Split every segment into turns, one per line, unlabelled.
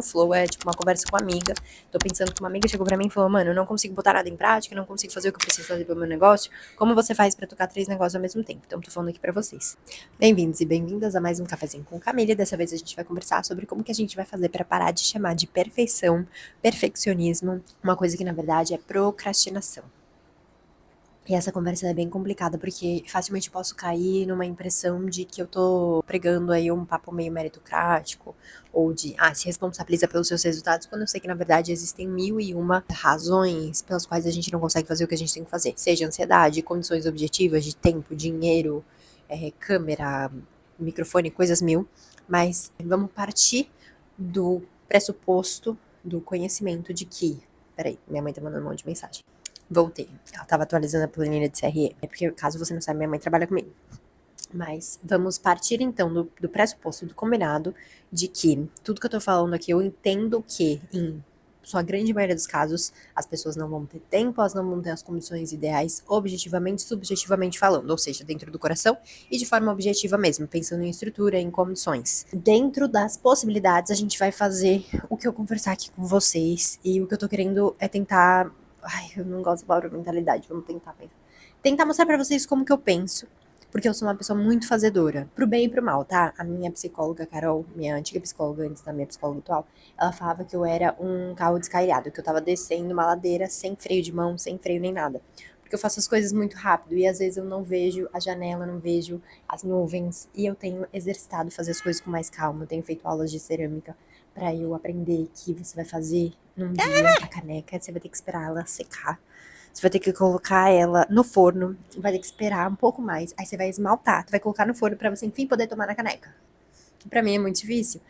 O flow é tipo uma conversa com uma amiga. Tô pensando que uma amiga chegou pra mim e falou: mano, eu não consigo botar nada em prática, não consigo fazer o que eu preciso fazer pro meu negócio. Como você faz pra tocar 3 negócios ao mesmo tempo? Então tô falando aqui pra vocês. Bem-vindos e bem-vindas a mais um Cafezinho com Camille. Dessa vez a gente vai conversar sobre como que a gente vai fazer pra parar de chamar de perfeição, perfeccionismo, uma coisa que na verdade é procrastinação. E essa conversa é bem complicada, porque facilmente eu posso cair numa impressão de que eu tô pregando aí um papo meio meritocrático, ou de, se responsabiliza pelos seus resultados, quando eu sei que, na verdade, existem 1001 razões pelas quais a gente não consegue fazer o que a gente tem que fazer. Seja ansiedade, condições objetivas de tempo, dinheiro, câmera, microfone, coisas mil. Mas vamos partir do pressuposto, do conhecimento de que... Peraí, minha mãe tá mandando um monte de mensagem. Voltei. Ela tava atualizando a planilha de CRE. É porque, caso você não saiba, minha mãe trabalha comigo. Mas vamos partir, então, do pressuposto, do combinado, de que tudo que eu tô falando aqui, eu entendo que, em sua grande maioria dos casos, as pessoas não vão ter tempo, elas não vão ter as condições ideais, objetivamente, subjetivamente falando. Ou seja, dentro do coração e de forma objetiva mesmo, pensando em estrutura, em condições. Dentro das possibilidades, a gente vai fazer o que eu conversar aqui com vocês. E o que eu tô querendo é tentar... eu não gosto da palavra mentalidade, vamos tentar mostrar pra vocês como que eu penso, porque eu sou uma pessoa muito fazedora, pro bem e pro mal, tá? A minha psicóloga, Carol, minha antiga psicóloga antes da minha psicóloga atual, ela falava que eu era um carro descarrilhado, que eu tava descendo uma ladeira sem freio de mão, sem freio nem nada. Porque eu faço as coisas muito rápido e às vezes eu não vejo a janela, não vejo as nuvens, e eu tenho exercitado fazer as coisas com mais calma, eu tenho feito aulas de cerâmica pra eu aprender que você vai fazer num dia a caneca, você vai ter que esperar ela secar. Você vai ter que colocar ela no forno, vai ter que esperar um pouco mais, aí você vai esmaltar, tu vai colocar no forno pra você enfim poder tomar na caneca. Pra mim é muito difícil,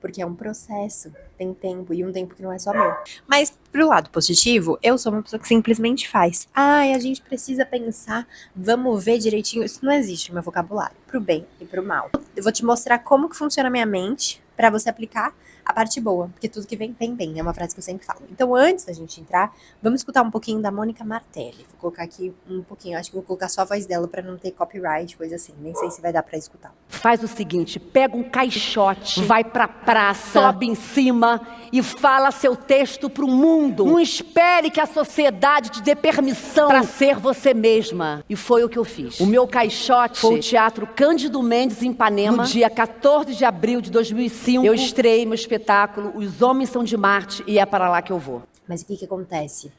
porque é um processo, tem tempo, e um tempo que não é só meu. Mas pro lado positivo, eu sou uma pessoa que simplesmente faz. A gente precisa pensar, vamos ver direitinho, isso não existe no meu vocabulário, pro bem e pro mal. Eu vou te mostrar como que funciona a minha mente, pra você aplicar a parte boa, porque tudo que vem, vem bem, é uma frase que eu sempre falo. Então, antes da gente entrar, vamos escutar um pouquinho da Mônica Martelli. Vou colocar aqui um pouquinho, acho que vou colocar só a voz dela pra não ter copyright, coisa assim, nem sei se vai dar pra escutar.
Faz o seguinte, pega um caixote, vai pra praça, sobe em cima e fala seu texto pro mundo. Não espere que a sociedade te dê permissão pra ser você mesma. E foi o que eu fiz. O meu caixote foi o Teatro Cândido Mendes, em Ipanema, no dia 14 de abril de 2005. Eu estreiei meu espetáculo Os Homens São de Marte e é para lá que eu vou.
Mas o que acontece?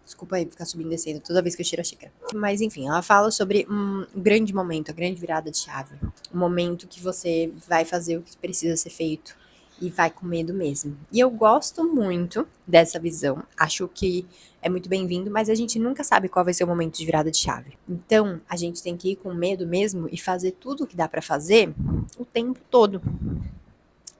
Desculpa aí ficar subindo e descendo toda vez que eu tiro a xícara. Mas enfim, ela fala sobre um grande momento, a grande virada de chave. Um momento que você vai fazer o que precisa ser feito e vai com medo mesmo. E eu gosto muito dessa visão. Acho que é muito bem-vindo, mas a gente nunca sabe qual vai ser o momento de virada de chave. Então, a gente tem que ir com medo mesmo e fazer tudo o que dá pra fazer o tempo todo.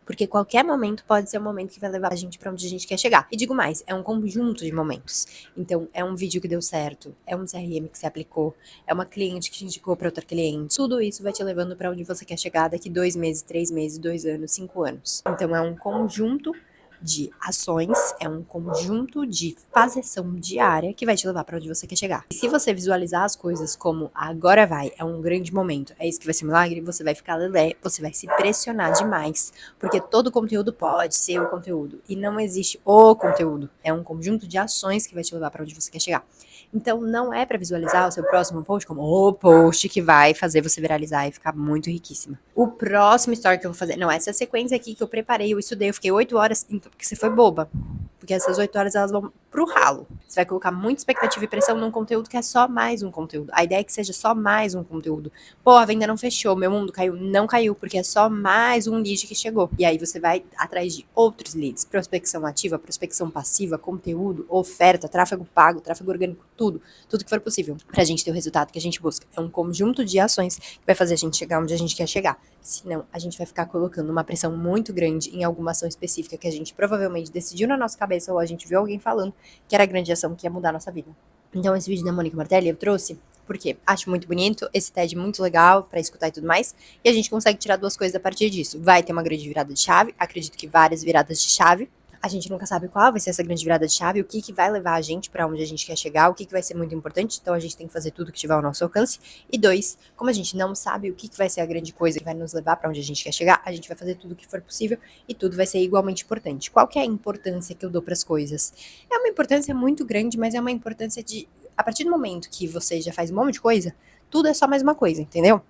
Porque qualquer momento pode ser um momento que vai levar a gente pra onde a gente quer chegar. E digo mais, é um conjunto de momentos. Então, é um vídeo que deu certo, é um CRM que você aplicou, é uma cliente que te indicou pra outra cliente. Tudo isso vai te levando pra onde você quer chegar daqui 2 meses, 3 meses, 2 anos, 5 anos. Então, é um conjunto de ações, é um conjunto de fazeção diária que vai te levar pra onde você quer chegar. E se você visualizar as coisas como agora vai, é um grande momento, é isso que vai ser milagre, você vai ficar lelé, você vai se pressionar demais, porque todo conteúdo pode ser o conteúdo, e não existe o conteúdo, é um conjunto de ações que vai te levar pra onde você quer chegar. Então não é pra visualizar o seu próximo post como o post que vai fazer você viralizar e ficar muito riquíssima. O próximo story que eu vou fazer, não, essa sequência aqui que eu preparei, eu estudei, eu fiquei 8 horas, porque você foi boba. Porque essas 8 horas elas vão pro ralo. Você vai colocar muita expectativa e pressão num conteúdo que é só mais um conteúdo. A ideia é que seja só mais um conteúdo. Pô, a venda não fechou, meu mundo caiu. Não caiu, porque é só mais um lead que chegou. E aí você vai atrás de outros leads. Prospecção ativa, prospecção passiva, conteúdo, oferta, tráfego pago, tráfego orgânico, tudo. Tudo que for possível pra gente ter o resultado que a gente busca. É um conjunto de ações que vai fazer a gente chegar onde a gente quer chegar. Senão, a gente vai ficar colocando uma pressão muito grande em alguma ação específica que a gente provavelmente decidiu na nossa cabeça ou a gente viu alguém falando que era a grande ação que ia mudar a nossa vida. Então, esse vídeo da Mônica Martelli eu trouxe porque acho muito bonito, esse TED muito legal pra escutar e tudo mais, e a gente consegue tirar 2 coisas a partir disso. Vai ter uma grande virada de chave, acredito que várias viradas de chave, A gente nunca sabe qual vai ser essa grande virada de chave, o que vai levar a gente para onde a gente quer chegar, o que vai ser muito importante, então a gente tem que fazer tudo que tiver ao nosso alcance. E 2, como a gente não sabe o que vai ser a grande coisa que vai nos levar para onde a gente quer chegar, a gente vai fazer tudo o que for possível e tudo vai ser igualmente importante. Qual que é a importância que eu dou para as coisas? É uma importância muito grande, mas é uma importância de, a partir do momento que você já faz um monte de coisa, tudo é só mais uma coisa, entendeu?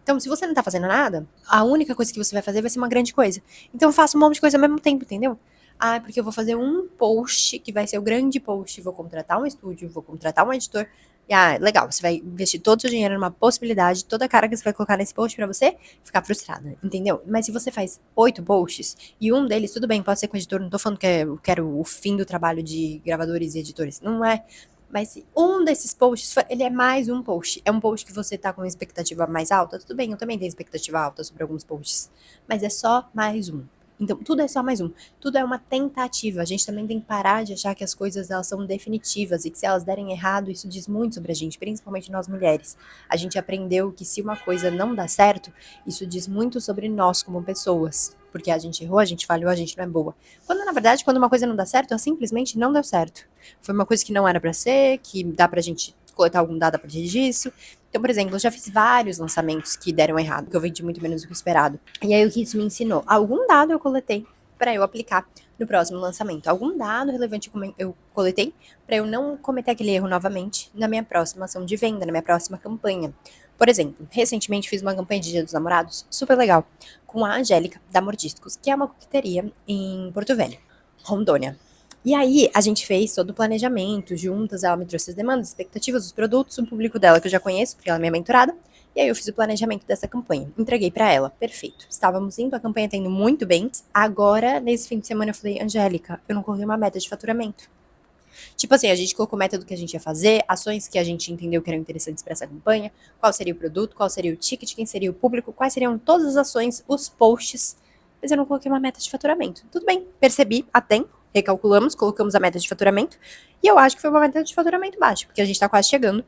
Então, se você não tá fazendo nada, a única coisa que você vai fazer vai ser uma grande coisa. Então, faça um monte de coisa ao mesmo tempo, entendeu? Ah, porque eu vou fazer um post que vai ser o grande post, vou contratar um estúdio, vou contratar um editor. E, legal, você vai investir todo o seu dinheiro numa possibilidade, toda a cara que você vai colocar nesse post pra você ficar frustrada, entendeu? Mas se você faz 8 posts, e um deles, tudo bem, pode ser com editor, não tô falando que eu quero o fim do trabalho de gravadores e editores, não é. Mas se um desses posts, ele é mais um post, é um post que você tá com uma expectativa mais alta, tudo bem, eu também tenho expectativa alta sobre alguns posts, mas é só mais um. Então, tudo é só mais um. Tudo é uma tentativa. A gente também tem que parar de achar que as coisas elas são definitivas e que se elas derem errado, isso diz muito sobre a gente, principalmente nós mulheres. A gente aprendeu que se uma coisa não dá certo, isso diz muito sobre nós como pessoas. Porque a gente errou, a gente falhou, a gente não é boa. Quando, na verdade, quando uma coisa não dá certo, ela simplesmente não deu certo. Foi uma coisa que não era pra ser, que dá pra gente coletar algum dado a partir disso. Então, por exemplo, eu já fiz vários lançamentos que deram errado, que eu vendi muito menos do que esperado. E aí, o que isso me ensinou? Algum dado eu coletei para eu aplicar no próximo lançamento. Algum dado relevante eu coletei para eu não cometer aquele erro novamente na minha próxima ação de venda, na minha próxima campanha. Por exemplo, recentemente fiz uma campanha de Dia dos Namorados, super legal, com a Angélica, da Mordiscos, que é uma coqueteria em Porto Velho, Rondônia. E aí, a gente fez todo o planejamento juntas, ela me trouxe as demandas, expectativas dos produtos, o público dela que eu já conheço, porque ela é minha mentorada, e aí eu fiz o planejamento dessa campanha, entreguei pra ela, perfeito. Estávamos indo, a campanha tá indo muito bem, agora, nesse fim de semana, eu falei, Angélica, eu não coloquei uma meta de faturamento. Tipo assim, a gente colocou meta do que a gente ia fazer, ações que a gente entendeu que eram interessantes para essa campanha, qual seria o produto, qual seria o ticket, quem seria o público, quais seriam todas as ações, os posts, mas eu não coloquei uma meta de faturamento. Tudo bem, percebi a tempo, recalculamos, colocamos a meta de faturamento, e eu acho que foi uma meta de faturamento baixa, porque a gente tá quase chegando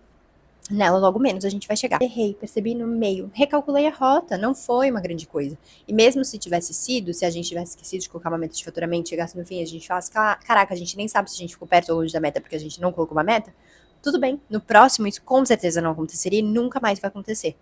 nela, logo menos a gente vai chegar. Errei, percebi no meio, recalculei a rota, não foi uma grande coisa. E mesmo se tivesse sido, se a gente tivesse esquecido de colocar uma meta de faturamento, chegasse no fim, a gente falasse, caraca, a gente nem sabe se a gente ficou perto ou longe da meta porque a gente não colocou uma meta, tudo bem, no próximo isso com certeza não aconteceria e nunca mais vai acontecer.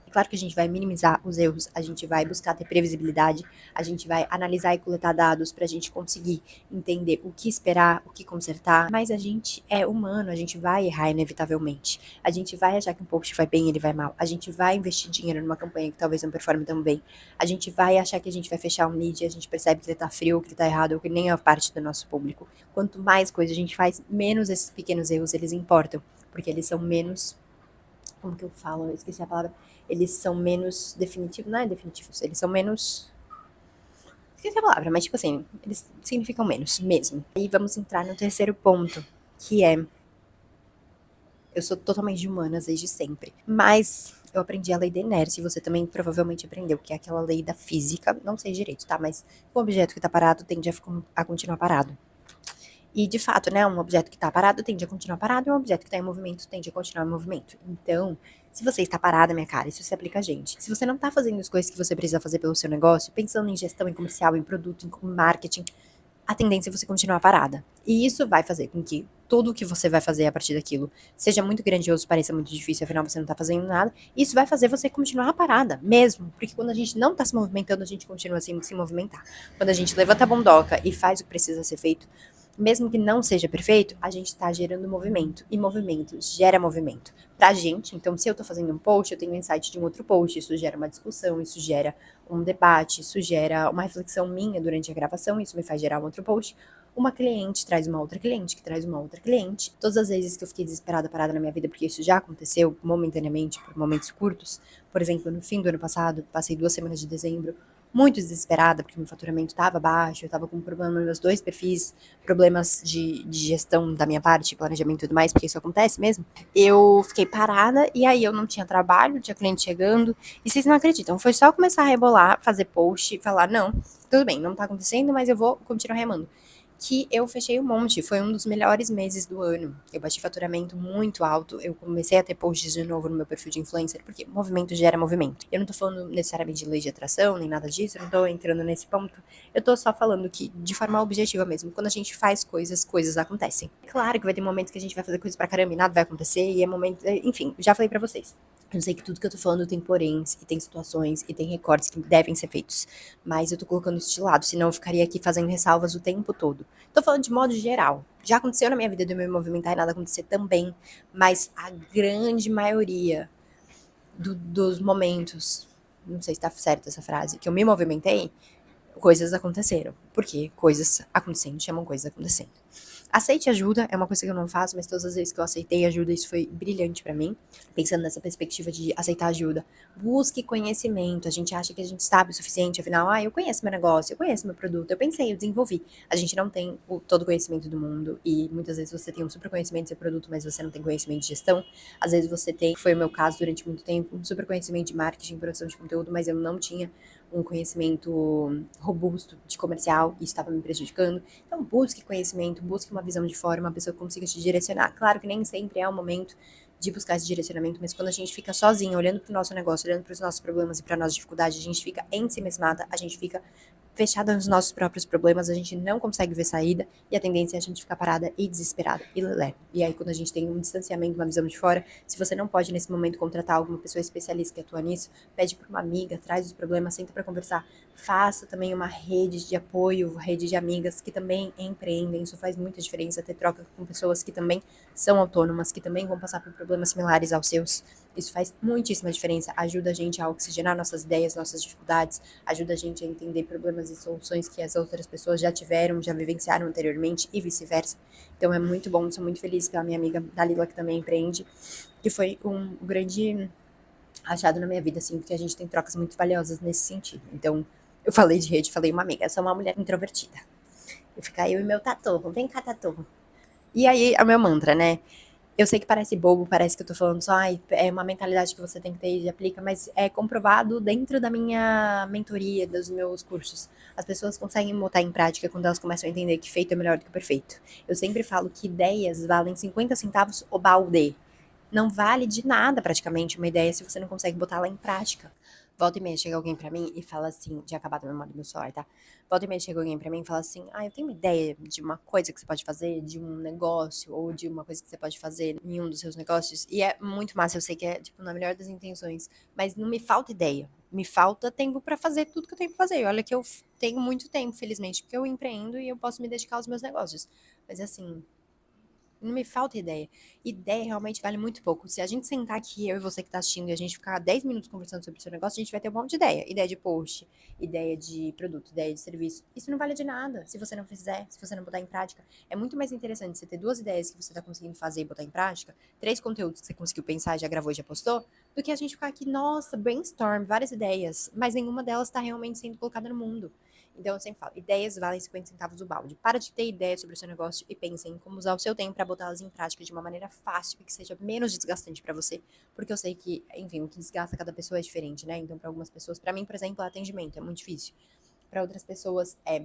É claro que a gente vai minimizar os erros, a gente vai buscar ter previsibilidade, a gente vai analisar e coletar dados pra gente conseguir entender o que esperar, o que consertar, mas a gente é humano, a gente vai errar inevitavelmente. A gente vai achar que um post vai bem, ele vai mal. A gente vai investir dinheiro numa campanha que talvez não performe tão bem. A gente vai achar que a gente vai fechar um lead e a gente percebe que ele tá frio, que ele tá errado, ou que nem é parte do nosso público. Quanto mais coisa a gente faz, menos esses pequenos erros eles importam, porque eles são menos... Como que eu falo? Eu esqueci a palavra. Eles são menos definitivos. Não é definitivos, eles são menos... Esqueci a palavra, mas tipo assim, eles significam menos, mesmo. E vamos entrar no terceiro ponto, que é... Eu sou totalmente de humanas desde sempre. Mas eu aprendi a lei da inércia, e você também provavelmente aprendeu, que é aquela lei da física. Não sei direito, tá? Mas um objeto que tá parado tende a continuar parado. E, de fato, né, um objeto que está parado tende a continuar parado e um objeto que está em movimento tende a continuar em movimento. Então, se você está parada, minha cara, isso se aplica a gente. Se você não está fazendo as coisas que você precisa fazer pelo seu negócio, pensando em gestão, em comercial, em produto, em marketing, a tendência é você continuar parada. E isso vai fazer com que tudo o que você vai fazer a partir daquilo seja muito grandioso, pareça muito difícil, afinal você não está fazendo nada. Isso vai fazer você continuar parada, mesmo. Porque quando a gente não está se movimentando, a gente continua sem se movimentar. Quando a gente levanta a bundoca e faz o que precisa ser feito, mesmo que não seja perfeito, a gente está gerando movimento. E movimento gera movimento. Pra gente, então, se eu tô fazendo um post, eu tenho um insight de um outro post, isso gera uma discussão, isso gera um debate, isso gera uma reflexão minha durante a gravação, isso me faz gerar um outro post. Uma cliente traz uma outra cliente, que traz uma outra cliente. Todas as vezes que eu fiquei desesperada, parada na minha vida, porque isso já aconteceu momentaneamente, por momentos curtos. Por exemplo, no fim do ano passado, passei 2 semanas de dezembro, muito desesperada, porque meu faturamento estava baixo, eu estava com problema nos meus 2 perfis, problemas de gestão da minha parte, planejamento e tudo mais, porque isso acontece mesmo. Eu fiquei parada e aí eu não tinha trabalho, tinha cliente chegando, e vocês não acreditam, foi só começar a rebolar, fazer post, falar, não, tudo bem, não tá acontecendo, mas eu vou continuar remando. que eu fechei um monte. Foi um dos melhores meses do ano. Eu bati faturamento muito alto. Eu comecei a ter posts de novo no meu perfil de influencer, porque movimento gera movimento. Eu não tô falando necessariamente de lei de atração, nem nada disso, eu não tô entrando nesse ponto. Eu tô só falando que, de forma objetiva mesmo, quando a gente faz coisas, coisas acontecem. Claro que vai ter momentos que a gente vai fazer coisas pra caramba e nada vai acontecer, e é momento. Enfim, já falei pra vocês. Eu sei que tudo que eu tô falando tem poréns, e tem situações, e tem recortes que devem ser feitos. Mas eu tô colocando isso de lado, senão eu ficaria aqui fazendo ressalvas o tempo todo. Tô falando de modo geral. Já aconteceu na minha vida de eu me movimentar e nada acontecer também, mas a grande maioria dos momentos, não sei se tá certa essa frase, que eu me movimentei, coisas aconteceram. Porque coisas acontecendo chamam coisas acontecendo. Aceite ajuda, é uma coisa que eu não faço, mas todas as vezes que eu aceitei ajuda, isso foi brilhante pra mim. Pensando nessa perspectiva de aceitar ajuda, busque conhecimento. A gente acha que a gente sabe o suficiente, afinal, eu conheço meu negócio, eu conheço meu produto, eu pensei, eu desenvolvi. A gente não tem todo o conhecimento do mundo e muitas vezes você tem um super conhecimento do seu produto, mas você não tem conhecimento de gestão. Às vezes você tem, foi o meu caso durante muito tempo, um super conhecimento de marketing, produção de conteúdo, mas eu não tinha um conhecimento robusto de comercial e estava me prejudicando. Então, busque conhecimento, busque uma visão de fora, uma pessoa que consiga te direcionar. Claro que nem sempre é o momento de buscar esse direcionamento, mas quando a gente fica sozinha, olhando para o nosso negócio, olhando para os nossos problemas e para a nossa dificuldade, a gente fica ensimesmada, a gente fica fechada nos nossos próprios problemas, a gente não consegue ver saída e a tendência é a gente ficar parada e desesperada e lelé. E aí, quando a gente tem um distanciamento, uma visão de fora, se você não pode nesse momento contratar alguma pessoa especialista que atua nisso, pede para uma amiga, traz os problemas, senta para conversar. Faça também uma rede de apoio, rede de amigas que também empreendem. Isso faz muita diferença, ter troca com pessoas que também são autônomas, que também vão passar por problemas similares aos seus. Isso faz muitíssima diferença, ajuda a gente a oxigenar nossas ideias, nossas dificuldades, ajuda a gente a entender problemas e soluções que as outras pessoas já tiveram, já vivenciaram anteriormente e vice-versa. Então é muito bom, sou muito feliz pela minha amiga Dalila, que também empreende, que foi um grande achado na minha vida, assim, porque a gente tem trocas muito valiosas nesse sentido. Então, eu falei de rede, falei uma amiga, eu sou uma mulher introvertida. E fica eu e meu tatorro, vem cá, tatorro. E aí, é o meu mantra, né? Eu sei que parece bobo, parece que eu tô falando só, é uma mentalidade que você tem que ter e aplica, mas é comprovado dentro da minha mentoria, dos meus cursos. As pessoas conseguem botar em prática quando elas começam a entender que feito é melhor do que perfeito. Eu sempre falo que ideias valem 50 centavos o balde. Não vale de nada praticamente uma ideia se você não consegue botar ela em prática. Volta e meia chega alguém pra mim e fala assim, de acabar a memória do meu celular, tá? Volta e meia chega alguém pra mim e fala assim, eu tenho uma ideia de uma coisa que você pode fazer, de um negócio, ou de uma coisa que você pode fazer em um dos seus negócios. E é muito massa, eu sei que é, tipo, na melhor das intenções, mas não me falta ideia. Me falta tempo pra fazer tudo que eu tenho que fazer. Olha que eu tenho muito tempo, felizmente, porque eu empreendo e eu posso me dedicar aos meus negócios. Mas assim, não me falta ideia. Ideia realmente vale muito pouco. Se a gente sentar aqui, eu e você que tá assistindo, e a gente ficar 10 minutos conversando sobre o seu negócio, a gente vai ter um monte de ideia. Ideia de post, ideia de produto, ideia de serviço. Isso não vale de nada se você não fizer, se você não botar em prática. É muito mais interessante você ter 2 ideias que você tá conseguindo fazer e botar em prática, 3 conteúdos que você conseguiu pensar, já gravou e já postou, do que a gente ficar aqui, nossa, brainstorm, várias ideias, mas nenhuma delas tá realmente sendo colocada no mundo. Então, eu sempre falo, ideias valem 50 centavos o balde. Para de ter ideia sobre o seu negócio e pense em como usar o seu tempo para botá-las em prática de uma maneira fácil e que seja menos desgastante para você, porque eu sei que, enfim, o que desgasta cada pessoa é diferente, né? Então, para algumas pessoas, para mim, por exemplo, é atendimento, é muito difícil. Para outras pessoas, é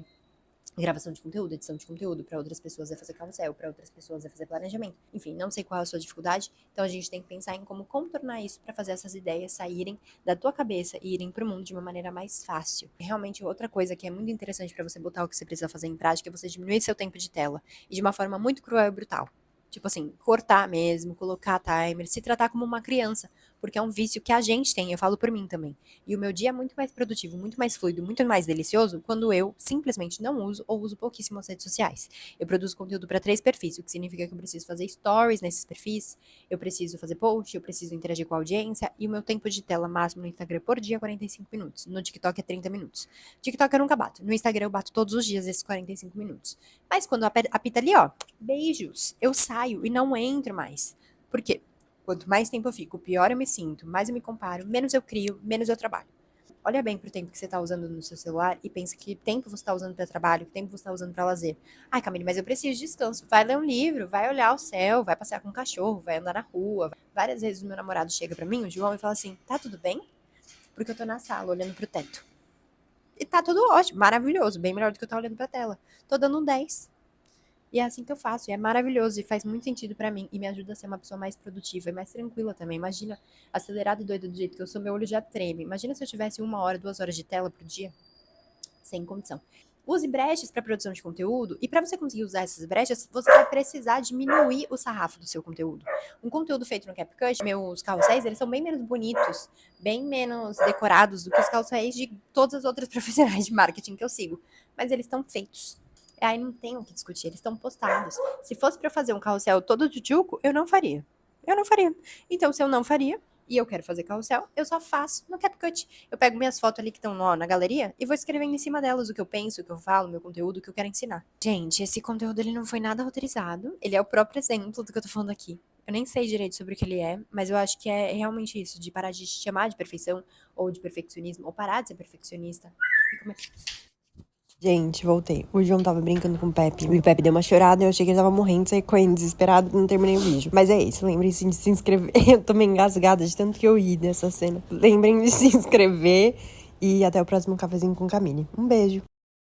gravação de conteúdo, edição de conteúdo, para outras pessoas é fazer carrossel, para outras pessoas é fazer planejamento. Enfim, não sei qual é a sua dificuldade, então a gente tem que pensar em como contornar isso para fazer essas ideias saírem da tua cabeça e irem pro mundo de uma maneira mais fácil. Realmente, outra coisa que é muito interessante para você botar o que você precisa fazer em prática é você diminuir seu tempo de tela e de uma forma muito cruel e brutal. Tipo assim, cortar mesmo, colocar timer, se tratar como uma criança, porque é um vício que a gente tem, eu falo por mim também. E o meu dia é muito mais produtivo, muito mais fluido, muito mais delicioso quando eu simplesmente não uso ou uso pouquíssimo as redes sociais. Eu produzo conteúdo para 3 perfis, o que significa que eu preciso fazer stories nesses perfis, eu preciso fazer post, eu preciso interagir com a audiência e o meu tempo de tela máximo no Instagram por dia é 45 minutos. No TikTok é 30 minutos. TikTok eu nunca bato. No Instagram eu bato todos os dias esses 45 minutos. Mas quando apita ali, ó, beijos, eu saio e não entro mais. Por quê? Quanto mais tempo eu fico, pior eu me sinto, mais eu me comparo, menos eu crio, menos eu trabalho. Olha bem pro tempo que você tá usando no seu celular e pensa que tempo você tá usando para trabalho, que tempo você tá usando para lazer. Ai, Camille, mas eu preciso de descanso. Vai ler um livro, vai olhar o céu, vai passear com o cachorro, vai andar na rua. Várias vezes o meu namorado chega para mim, o João, e fala assim: tá tudo bem? Porque eu tô na sala olhando pro teto. E tá tudo ótimo, maravilhoso, bem melhor do que eu tô olhando pra tela. Tô dando um 10. E é assim que eu faço, e é maravilhoso, e faz muito sentido pra mim, e me ajuda a ser uma pessoa mais produtiva e mais tranquila também. Imagina, acelerada e doida do jeito que eu sou, meu olho já treme. Imagina se eu tivesse 1 hora, 2 horas de tela por dia, sem condição. Use brechas para produção de conteúdo, e para você conseguir usar essas brechas, você vai precisar diminuir o sarrafo do seu conteúdo. Um conteúdo feito no CapCut, meus carrosséis, eles são bem menos bonitos, bem menos decorados do que os carrosséis de todas as outras profissionais de marketing que eu sigo. Mas eles estão feitos. Aí não tem o que discutir, eles estão postados. Se fosse para fazer um carrossel todo tchutchuco, eu não faria. Eu não faria. Então, se eu não faria, e eu quero fazer carrossel, eu só faço no CapCut. Eu pego minhas fotos ali que estão na galeria e vou escrevendo em cima delas o que eu penso, o que eu falo, meu conteúdo, o que eu quero ensinar. Gente, esse conteúdo ele não foi nada roteirizado, ele é o próprio exemplo do que eu tô falando aqui. Eu nem sei direito sobre o que ele é, mas eu acho que é realmente isso, de parar de chamar de perfeição, ou de perfeccionismo, ou parar de ser perfeccionista. E começar.
Gente, voltei. O João tava brincando com o Pepe. E o Pepe deu uma chorada e eu achei que ele tava morrendo, saí correndo desesperado e não terminei o vídeo. Mas é isso, lembrem-se de se inscrever. Eu tô meio engasgada de tanto que eu ri dessa cena. Lembrem de se inscrever e até o próximo cafezinho com Camille. Um beijo.